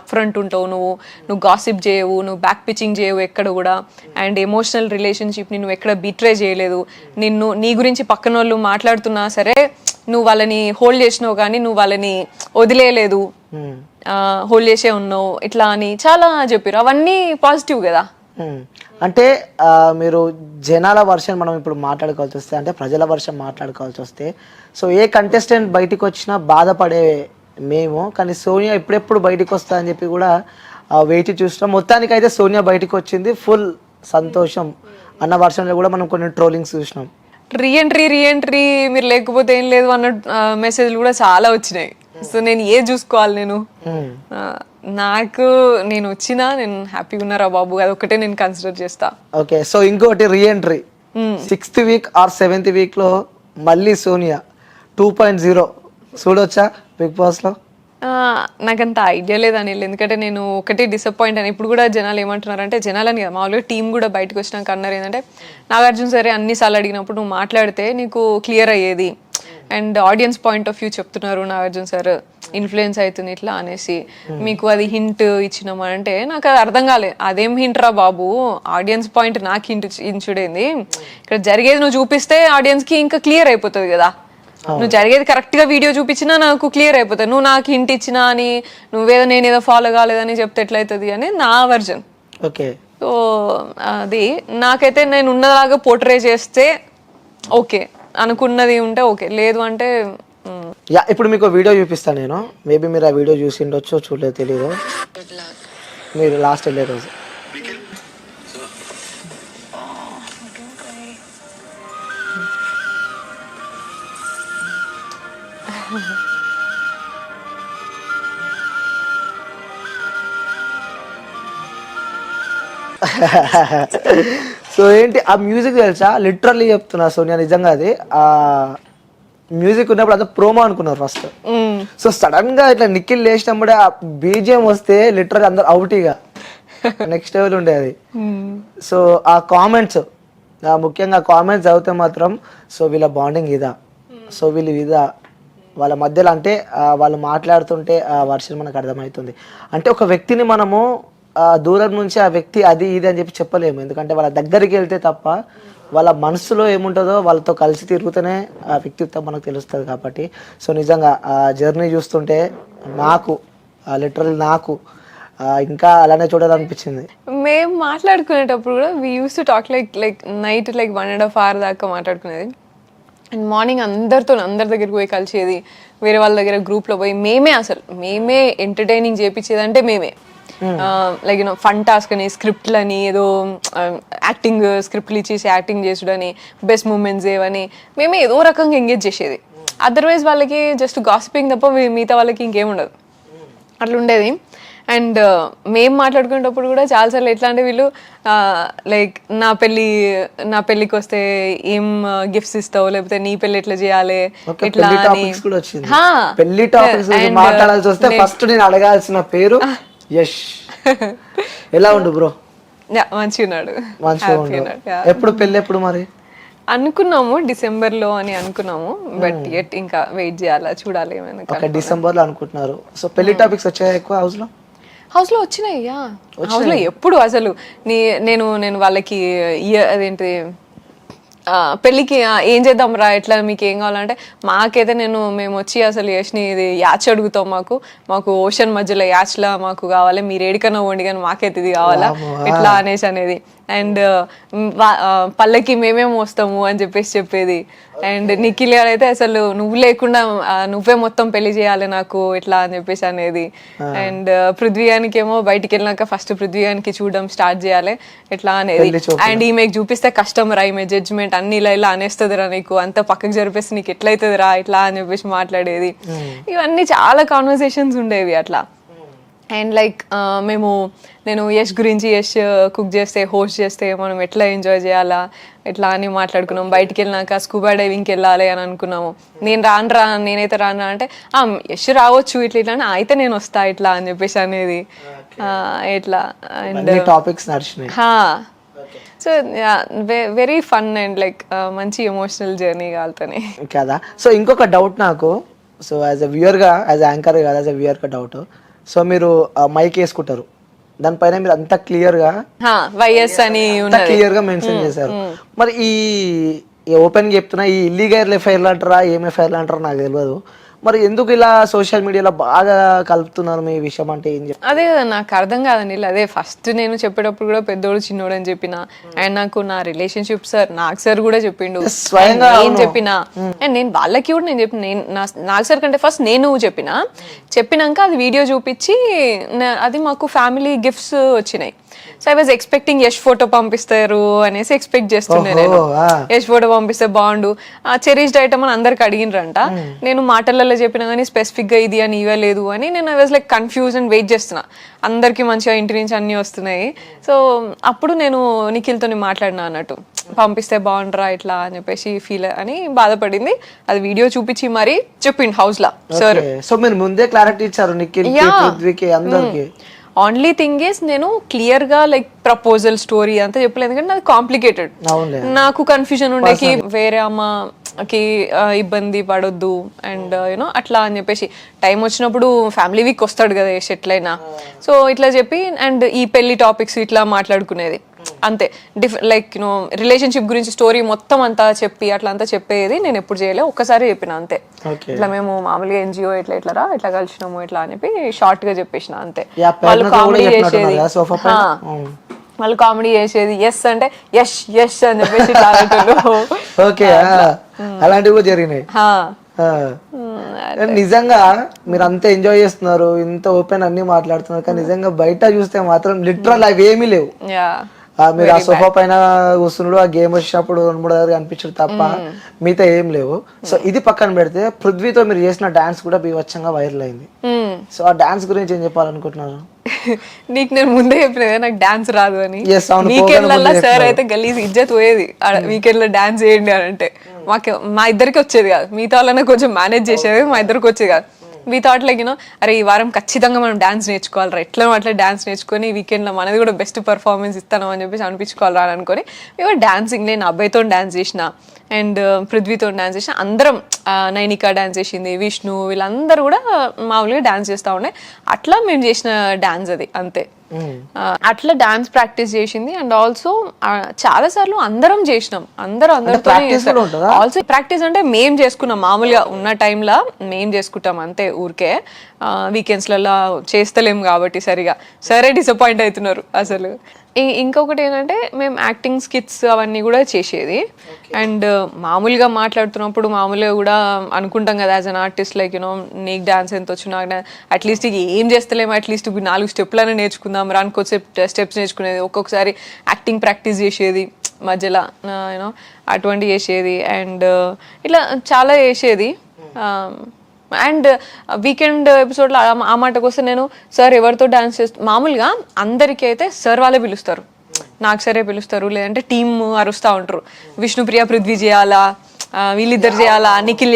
Front ఉంటావు, నువ్వు gossip చేయవు, నువ్వు బ్యాక్ పిచ్చింగ్ చేయవు ఎక్కడ కూడా. అండ్ ఎమోషనల్ రిలేషన్షిప్ని నువ్వు ఎక్కడ బిట్రే చేయలేదు. నీ గురించి పక్కన వాళ్ళు మాట్లాడుతున్నా సరే నువ్వు వాళ్ళని హోల్డ్ చేసినావు కానీ నువ్వు వాళ్ళని వదిలేయలేదు, హోల్డ్ చేసే ఉన్నావు ఇట్లా అని చాలా చెప్పారు. అవన్నీ పాజిటివ్ కదా. అంటే మీరు జనాల వర్షన్ మనం ఇప్పుడు మాట్లాడుకోవాల్సి వస్తే, అంటే ప్రజల వర్షన్ మాట్లాడుకోవాల్సి వస్తే, సో ఏ కంటెస్టెంట్ బయటికి వచ్చినా బాధపడే మేము, కానీ సోనియా ఎప్పుడెప్పుడు బయటికి వస్తా అని చెప్పి కూడా వేచి చూస్తాం. మొత్తానికి అయితే సోనియా బయటికి వచ్చింది, ఫుల్ సంతోషం అన్న వర్షన్లో కూడా మనం కొన్ని ట్రోలింగ్స్ చూసినాం. రీఎంట్రీ మీరు లేకపోతే ఏం లేదు అన్న మెసేజ్లు కూడా చాలా వచ్చినాయి. సో నేను చూసుకోవాలి నేను వచ్చినా నేను హ్యాపీగా ఉన్నారా బాబు, అది ఒకటే నేను కన్సిడర్ చేస్తా. ఓకే, సో ఇంకోటి reentry 6th week or 7th వీక్లో మళ్ళీ సోనియా 2.0 చూడొచ్చా బిగ్ బాస్ లో? నాకంత ఐడియా లేదు అనిల్, ఎందుకంటే నేను ఒకటి డిసప్పాయింట్ అని. ఇప్పుడు కూడా జనాలు ఏమంటున్నారంటే, జనాలని కదా మామూలుగా టీం కూడా బయటకు వచ్చినాక అన్నారు ఏంటంటే, నాగార్జున సరే అన్నిసార్లు అడిగినప్పుడు నువ్వు మాట్లాడితే నీకు క్లియర్ అయ్యేది, and audience point of view చెప్తున్నారు నాగార్జున సార్ ఇన్ఫ్లుయెన్స్ అవుతుంది ఇట్లా అనేసి, మీకు అది హింట్ ఇచ్చినామా అంటే నాకు అది అర్థం కాలేదు. అదేం హింట్ రా బాబు, ఆడియన్స్ పాయింట్ నాకు హింట్ ఇచ్చుడేంది, ఇక్కడ జరిగేది నువ్వు చూపిస్తే ఆడియన్స్కి ఇంకా క్లియర్ అయిపోతుంది కదా. నువ్వు జరిగేది కరెక్ట్ గా వీడియో చూపించినా నాకు క్లియర్ అయిపోతుంది. నువ్వు నాకు హింట్ ఇచ్చినా అని నేనేదో ఫాలో కాలేదని చెప్తే ఎట్లయితుంది అని నా వర్జన్. ఓకే, సో అది నాకైతే నేను ఉన్నలాగా పోర్ట్రే చేస్తే ఓకే, అనుకున్నది ఉంటే ఓకే, లేదు అంటే ఇప్పుడు మీకు వీడియో చూపిస్తాను నేను. మేబీ మీరు ఆ వీడియో చూసి ఉండొచ్చు, చూడలేదు తెలియదు. మీరు లాస్ట్ వెళ్ళే రోజు సో ఏంటి ఆ మ్యూజిక్ తెలుసా, లిటరల్లీ చెప్తున్నా సోనియా, నిజంగా అది ఆ మ్యూజిక్ ఉన్నప్పుడు అంతా ప్రోమో అనుకున్నారు ఫస్ట్. సో సడన్ గా ఇట్లా నిఖిల్ లేచినప్పుడే ఆ బీజిఎం వస్తే లిటరల్ అందరు అవుటీగా నెక్స్ట్ లెవెల్ ఉండే అది. సో ఆ కామెంట్స్, ముఖ్యంగా కామెంట్స్ చదివితే మాత్రం సో వీళ్ళ బాండింగ్ ఇదా, సో వీళ్ళు ఇదా వాళ్ళ మధ్యలో, అంటే వాళ్ళు మాట్లాడుతుంటే ఆ వర్షన్ మనకు అర్థమవుతుంది. అంటే ఒక వ్యక్తిని మనము దూరం నుంచి ఆ వ్యక్తి అది ఇది అని చెప్పి చెప్పలేము, ఎందుకంటే వాళ్ళ దగ్గరికి వెళ్తే తప్ప వాళ్ళ మనసులో ఏముంటుందో వాళ్ళతో కలిసి తిరుగుతూనే ఆ వ్యక్తిత్వం మనకు తెలుస్తుంది. కాబట్టి సో నిజంగా ఆ జర్నీ చూస్తుంటే నాకు లిటరల్ నాకు ఇంకా అలానే చూడాలనిపించింది. మేము మాట్లాడుకునేటప్పుడు కూడా we use to talk like night 1.5 hours దాకా మాట్లాడుకునేది. అండ్ మార్నింగ్ అందరి దగ్గరికి పోయి కలిసేది, వేరే వాళ్ళ దగ్గర గ్రూప్లో పోయి మేమే ఎంటర్టైనింగ్ చేయించేది. అంటే మేమే లైక్ ఫన్ టాస్క్ అని, స్క్రిప్ట్లని, ఏదో యాక్టింగ్ స్క్రిప్ట్లు ఇచ్చేసి యాక్టింగ్ చేసుడని, బెస్ట్ మూమెంట్స్ ఏవని మేమే ఏదో రకంగా ఎంగేజ్ చేసేది. అదర్వైజ్ వాళ్ళకి జస్ట్ గాసిపింగ్ తప్ప మిగతా వాళ్ళకి ఇంకేముండదు, అట్లా ఉండేది. అండ్ మేము మాట్లాడుకునేటప్పుడు కూడా చాలాసార్లు ఎట్లా అంటే, వీళ్ళు లైక్ నా పెళ్ళికి వస్తే ఏం గిఫ్ట్స్ ఇస్తావు, లేకపోతే నీ పెళ్ళి ఎట్లా చేయాలి ఇట్లా అని అడగాల్సిన పేరు యష్. ఎలా ఉండు బ్రో? మంచిగున్నాడు. ఎప్పుడు పెళ్ళి ఎప్పుడు మరి? అనుకున్నాము డిసెంబర్లో అని అనుకున్నాము, బట్ ఎట్ ఇంకా వెయిట్ చేయాలా, చూడాలి ఏమైనా. డిసెంబర్లో అనుకుంటున్నారు. సో పెళ్లి టాపిక్స్ వచ్చాయి ఎక్కువ హౌస్ లో వచ్చినాయి. హౌస్ లో ఎప్పుడు అసలు నేను వాళ్ళకి అదేంటి పెళ్ళికి ఏం చేద్దాం రా, ఎట్లా మీకు ఏం కావాలంటే మాకైతే మేము వచ్చి అసలు యష్ని ఇది యాచ్ అడుగుతాం, మాకు ఓషన్ మధ్యలో యాచ్లా మాకు కావాలి, మీరు ఏడికన్నా వండి కానీ మాకైతే ఇది కావాలా ఇట్లా అనేది. అండ్ పల్లకి మేమేం వస్తాము అని చెప్పేది. అండ్ నిఖిల్ గారు అయితే అసలు నువ్వు లేకుండా నువ్వే మొత్తం పెళ్లి చేయాలి నాకు ఇట్లా అని చెప్పేసి అనేది. అండ్ పృథ్వీగానికి ఏమో బయటికి వెళ్ళినాక ఫస్ట్ పృథ్వీగానికి చూడడం స్టార్ట్ చేయాలి ఇట్లా అనేది. అండ్ ఈమెకు చూపిస్తే కష్టం రా, ఈమె జడ్జ్మెంట్ అన్ని ఇలా అనేస్తుందిరా, నీకు అంత పక్కకు జరిపేసి నీకు ఎట్లయితుంది రా ఇట్లా అని చెప్పేసి మాట్లాడేది. ఇవన్నీ చాలా కాన్వర్సేషన్స్ ఉండేవి అట్లా. అండ్ లైక్ నేను యష్ గురించి, యష్ కుక్ చేస్తే హోస్ట్ చేస్తే మనం ఎట్లా ఎంజాయ్ చేయాలా ఇట్లా అని మాట్లాడుకున్నాం. బయటికి వెళ్ళినాక స్కూబా డైవింగ్కి వెళ్ళాలి అని అనుకున్నాము. నేనైతే రాను అంటే యష్ రావచ్చు ఇట్లా అని, అయితే నేను వస్తా ఇట్లా అని చెప్పేసి అనేది ఇట్లా. అండ్ టాపిక్స్ నడిచినాయి. So very fun and like మంచి ఎమోషనల్ జర్నీ కాలుతోనే కదా. సో ఇంకొక డౌట్ నాకు, సో యాజ్ అ వ్యూయర్గా, యాజ్ యాంకర్ కాదు, యాజ్ అ వ్యూయర్గా డౌట్, సో మీరు మైక్ వేసుకుంటారు, దానిపైన మీరు అంత క్లియర్గా వైఎస్ అని ఉన్నది. క్లియర్గా మెన్షన్ చేశారు. మరి ఈ ఓపెన్ చెప్తున్నా, ఈ ఇల్లీగల్ ఎఫ్ఐఆర్లు అంటారా ఏం ఎఫ్ఐఆర్లు అంటారా నాకు తెలియదు. మరి ఎందుకు ఇలా సోషల్ మీడియాలో బాగా కలుపుతున్నారు మీ విషయం అంటే ఏం చెప్తారు? అదే కదా నాకు అర్థం కాదండి. అదే ఫస్ట్ నేను చెప్పేటప్పుడు కూడా పెద్దోడు చిన్నోడు అని చెప్పిన, అండ్ నాకు నా రిలేషన్షిప్ సార్ నాకు సార్ కూడా చెప్పిండు స్వయంగా నేను చెప్పిన, అండ్ నేను వాళ్ళకి కూడా నేను చెప్పిన, నాకు సార్ కంటే ఫస్ట్ నేను చెప్పినాక అది వీడియో చూపించి అది మాకు ఫ్యామిలీ గిఫ్ట్స్ వచ్చినాయి. So I was expecting Yash photo పంపిస్తారు అనేసి ఎక్స్పెక్ట్ చేస్తుండే నేను. యష్ ఫోటో పంపిస్తే బాగుండు, చెరీష్డ్ ఐటమ్ అని అందరికి అడిగినరంట. నేను మాటలలో చెప్పినా కానీ స్పెసిఫిక్ గా ఇది అని ఇవ్వలేదు అని నేను I was like confuse and wait చేస్తున్నా, అందరికి మంచిగా ఇంటి నుంచి అన్ని వస్తున్నాయి. సో అప్పుడు నేను నిఖిల్తో మాట్లాడినా అన్నట్టు, పంపిస్తే బాగుండరా ఇట్లా అని చెప్పేసి ఫీల్ అని బాధపడింది. అది వీడియో చూపించి మరి చెప్పిండు హౌస్ లా సార్. సో మీరు ముందే క్లారిటీ ఇచ్చారు నిఖిల్ పృథ్వీకి అందరికి. ఓన్లీ థింగ్ ఈస్ నేను క్లియర్ గా లైక్ ప్రపోజల్ స్టోరీ అంతా చెప్పలేదు, ఎందుకంటే నాకు కాంప్లికేటెడ్, నాకు కన్ఫ్యూజన్ ఉండేకి వేరే అమ్మకి ఇబ్బంది పడొద్దు అండ్ యూనో అట్లా అని చెప్పేసి టైం వచ్చినప్పుడు ఫ్యామిలీ వీక్ వస్తాడు కదా ఎట్లయినా. సో ఇట్లా చెప్పి అండ్ ఈ పెళ్లి టాపిక్స్ ఇట్లా మాట్లాడుకునేది అంతే. లైక్ యూనో రిలేషన్షిప్ గురించి స్టోరీ మొత్తం అంతా చెప్పి అట్లా అంతా చెప్పేది నేను ఎప్పుడు చేయలేదు, ఒక్కసారి చెప్పిన అంతే. ఇట్లా మేము మామూలుగా ఎన్జిఓ ఇట్లా కలిసినాము ఇట్లా అని చెప్పి షార్ట్ గా చెప్పేసిన అంతే. వాళ్ళు కామెడీ చేసేది, వాళ్ళు కామెడీ చేసేది ఎస్ అంటే యష్ యష్ అని చెప్పేసి అలాంటివి కూడా జరిగినాయి. నిజంగా మీరు అంత ఎంజాయ్ చేస్తున్నారు, ఇంత ఓపెన్ అన్ని మాట్లాడుతున్నారు, కానీ నిజంగా బయట చూస్తే మాత్రం లిటరల్ అవి ఏమీ లేవు. మీరు ఆ సోఫా పైన కూర్చున్నాడు, ఆ గేమ్ వచ్చినప్పుడు 2-3 దగ్గర కనిపించడు తప్ప మిగతా ఏం లేవు. సో ఇది పక్కన పెడితే పృథ్వీతో మీరు చేసిన డాన్స్ కూడా బీభత్సంగా వైరల్ అయింది. సో ఆ డాన్స్ గురించి ఏం చెప్పాలనుకుంటున్నారు? నీకు నేను ముందే చెప్పిన నాకు డాన్స్ రాదు అని. వీకెండ్ లలో సార్ అయితే గలీజ్ ఇజ్జత్ పోయేది, వీకెండ్ లో డాన్స్ చేయండి అని అంటే. మా ఇద్దరికి వచ్చేది కాదు, మిగతా వాళ్ళనే కొంచెం మేనేజ్ చేసేది, మా ఇద్దరికి వచ్చేది కాదు. వీ థాట్ లైక్ యూనో అరే ఈ వారం ఖచ్చితంగా మనం డాన్స్ నేర్చుకోవాలరా, ఎట్లా అట్లా డాన్స్ నేర్చుకొని వీకెండ్లో మనది కూడా బెస్ట్ పర్ఫార్మెన్స్ ఇస్తాను అని చెప్పేసి అనిపించుకోవాలరా అని అనుకొని మేము డాన్సింగ్, నేను అబ్బాయితో డాన్స్ చేసిన అండ్ పృథ్వీతో డాన్స్ చేసిన, అందరం నైనిక డాన్స్ చేసింది, విష్ణు వీళ్ళందరూ కూడా మామూలుగా డాన్స్ చేస్తూ ఉండే. అట్లా మేము చేసిన డాన్స్ అది అంతే. అట్లా డాన్స్ ప్రాక్టీస్ చేసింది అండ్ ఆల్సో చాలా సార్లు అందరం చేసినాం, అందరితో ఆల్సో ప్రాక్టీస్ అంటే మేం చేసుకున్నాం, మామూలుగా ఉన్న టైంలో మేం చేసుకుంటాం అంతే ఊరికే. వీకెండ్స్లలో చేస్తలేం కాబట్టి సరిగా సరే డిసప్పాయింట్ అవుతున్నారు అసలు. ఇంకొకటి ఏంటంటే మేము యాక్టింగ్ స్కిట్స్ అవన్నీ కూడా చేసేది అండ్ మామూలుగా మాట్లాడుతున్నప్పుడు మామూలుగా కూడా అనుకుంటాం కదా as an artist like you know నీకు డాన్స్ ఎంత వచ్చు, నాకు అట్లీస్ట్ ఏం చేస్తలేము, అట్లీస్ట్ 4 స్టెప్లనే నేర్చుకుందాం, రానికి వచ్చే స్టెప్స్ నేర్చుకునేది, ఒక్కొక్కసారి యాక్టింగ్ ప్రాక్టీస్ చేసేది మధ్యలో యూనో అటువంటి చేసేది అండ్ ఇట్లా చాలా చేసేది. అండ్ వీకెండ్ ఎపిసోడ్లో ఆ మాటకు వస్తే నేను సార్ ఎవరితో డాన్స్ చేస్తూ మామూలుగా అందరికీ అయితే సార్ వాళ్ళే పిలుస్తారు, నాకు సరే పిలుస్తారు, లేదంటే టీమ్ అరుస్తూ ఉంటారు, విష్ణుప్రియ పృథ్వీ చేయాలా, వీళ్ళిద్దరు చేయాలా, నిఖిల్